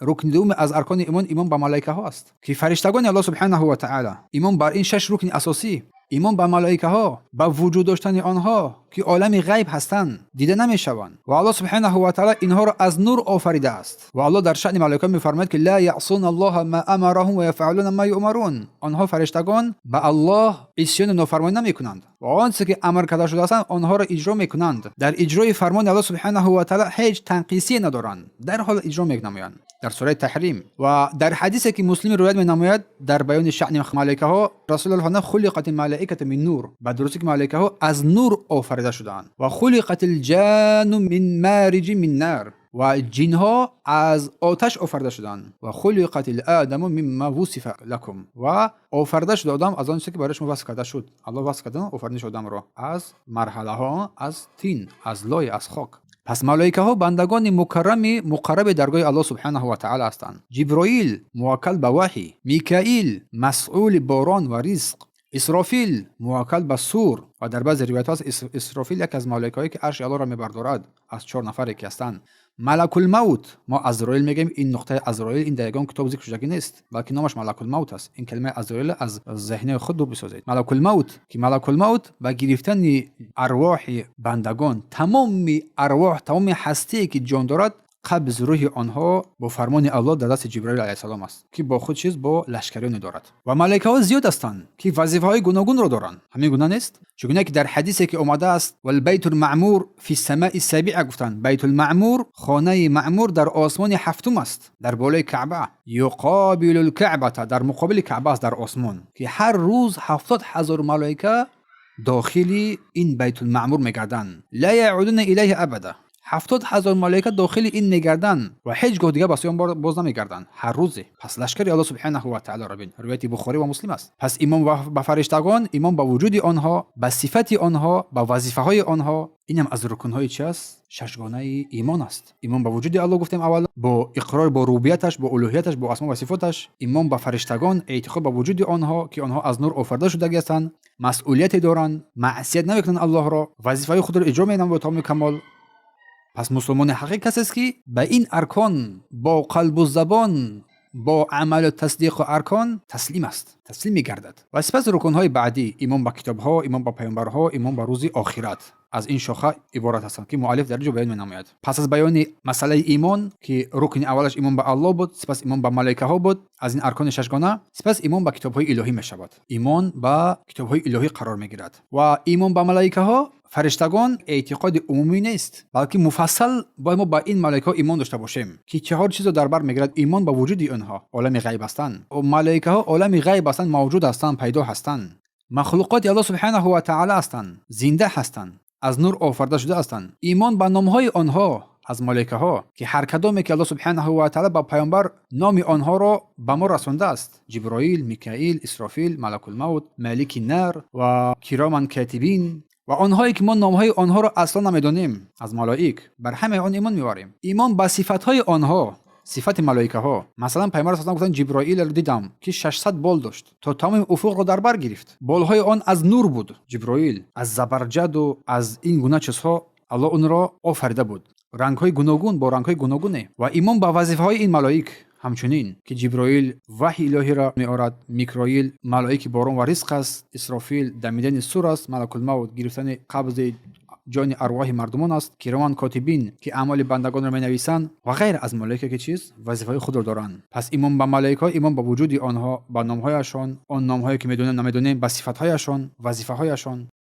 رکن دوم از ارکان ایمان، ایمان به ملائکه ها است که فرشتگان الله سبحانه و تعالی. ایمان بر این 6 رکن اساسی، ایمان به ملائکه ها، به وجود داشتن آنها که عالم غیب هستند، دیده نمیشوند و الله سبحانه و تعالی اینها را از نور آفریده است. و الله در شأن ملائکه میفرماید که لا یعصون الله ما امرهم و یفعلون ما یؤمرون. آنها فرشتگان به الله عصیان و نافرمانی نمیکنند و آنچه که امر کرده شده است آنها را اجرا میکنند. در اجرای فرمان الله سبحانه و تعالی هیچ تنقیصی ندارند، در حال اجرا میکنند. در سوره تحریم و در حدیثی که مسلم روایت می‌نماید در بیان شأن ملائکه ها، رسول الله فرمود خلقت الملائکه من نور، به درستی که ملائکه ها از نور آفریده شدند. و خلقت الجان من مارج من نار، و جن ها از آتش آفریده شدند. و خلقت الادم مما وصف لكم، و آفریده شد آدم از آن چیزی که برایش وصف کرده شد. الله وصف کرده آفرینش آدم را از مرحله ها، از طین، از لای، از خاک. پس ملائکه ها بندگان مقرب درگاه الله سبحانه و تعالی هستند. جبرائیل موکل به وحی، میکائیل مسئول باران و رزق، اسرافیل موکل به صور. و در بعض روایات هست اسرافیل یک از ملائکه هایی که عرش الله را میبردارد، از 4 نفری که هستند. ملک الموت، ما عزرائیل میگیم، این نقطه عزرائیل این در یگان کتاب ذکر شده نیست، بلکه نامش ملک الموت است. این کلمه عزرائیل از ذهن خود دور بسازید. ملک الموت که ملک الموت با گرفتن ارواح بندگان، تمام ارواح، تمام هستی که جان دارد، قبض روح آنها با فرمان الله در دست جبرائیل علیه السلام است که با خود چیز با لشکریان دارد. و ملائکه ها زیاد هستند که وظیفه های گوناگون را دارند. همین گونه نیست چگونه که در حدیثی که اومده است والبیت المعمور فی السماء السابع، گفتند بیت المعمور، خانه معمور در آسمان هفتم است، در بالای کعبه. یقابل الکعبه، در مقابل کعبه است در آسمان، که هر روز 70,000 ملائکه داخل این بیت المعمور میگردند. لا یعودون الیه ابدا. 70,000 ملائکه داخل این میگردن و هیچ گاه دیگه بسیار بار باز نمیگردن، هر روزه. پس لشکر الله سبحانه و تعالی را بین. روایت بخاری و مسلم است. پس ایمان به فرشتگان، ایمان به وجود آنها، به صفات آنها، به وظیفه های آنها، اینم از رکن های چی است؟ 6 گانه ایمان است. ایمان به وجود الله گفتیم اول، با اقرار با ربوبیتش، با الوهیتش، با اسما و صفاتش. ایمان به فرشتگان، اعتقاد به وجود آنها که آنها از نور آفریده شده هستند، مسئولیت دارند، معصیت نمیکنند الله را، وظیفه خود را اجرا میکنند با تمام کمال. پس مسلمان حقیقی کسی است که به این ارکان با قلب و زبان، با عمل و تصدیق و ارکان تسلیم است، تسلیم می‌گردد. و سپس رکن‌های بعدی، ایمان به کتاب‌ها، ایمان به پیامبرها، ایمان به روز آخرت، از این شاخه عبارت هستند که مؤلف در اینجا بیان می‌نماید. پس از بیان مسئله ایمان که رکن اولش ایمان به الله بود، سپس ایمان به ملائکه ها بود، از این ارکان 6 گانه، سپس ایمان به کتاب‌های الهی می‌شود. ایمان به کتاب‌های الهی قرار می‌گیرد. و ایمان به ملائکه ها، فرشتگان، اعتقاد عمومی نیست، بلکه مفصل باید ما با این ملائکه ایمان داشته باشیم که 4 چیز در بر میگیرد. ایمان با وجود آنها، عالم غیب هستند، و ملائکه ها عالم غیب هستند، موجود هستند، پیدا هستند، مخلوقات الله سبحانه و تعالی هستند، زنده هستند، از نور آفریده شده هستند. ایمان با نام‌های آنها از ملائکه ها که هر کدامی که الله سبحانه و تعالی با پیامبر نام آنها را به ما رسانده است، جبرائیل، میکائیل، اسرافیل، ملک الموت، مالک النار و کراما کاتبین، و آنهایی که ما نامهای آنها را اصلا نمیدانیم از ملائک، بر همه آن ایمان می‌آوریم. ایمان با صفات‌های آنها، صفات ملائکه ها. مثلا پیامبر صلی الله علیه و آله گفتن جبرائیل را دیدم که 600 بال داشت تا تمام افق را در بر گرفت. بالهای آن از نور بود. جبرائیل از زبرجد و از این گونه چیزها الله اون را آفریده بود. رنگ‌های گوناگون با رنگ‌های گوناگونه. و ایمان با وظیفه‌های این ملائک همچنین که جبرائیل وحی الهی را می‌آورد، میکائیل ملائک باران و رزق است، اسرافیل دمیدن سور است، ملک الموت گرفتن قبض جان ارواح مردمان است، کرامان کاتبین که اعمال بندگان را می‌نویسند، و غیر از ملائکه که چیز وظیفه خود را دارند. پس ایمان به ملائکه، ایمان به وجود آنها، با نام‌هایشان، آن نام‌هایی که می‌دونیم نمی‌دونیم، با صفات‌هایشان، وظیفه‌هایشان.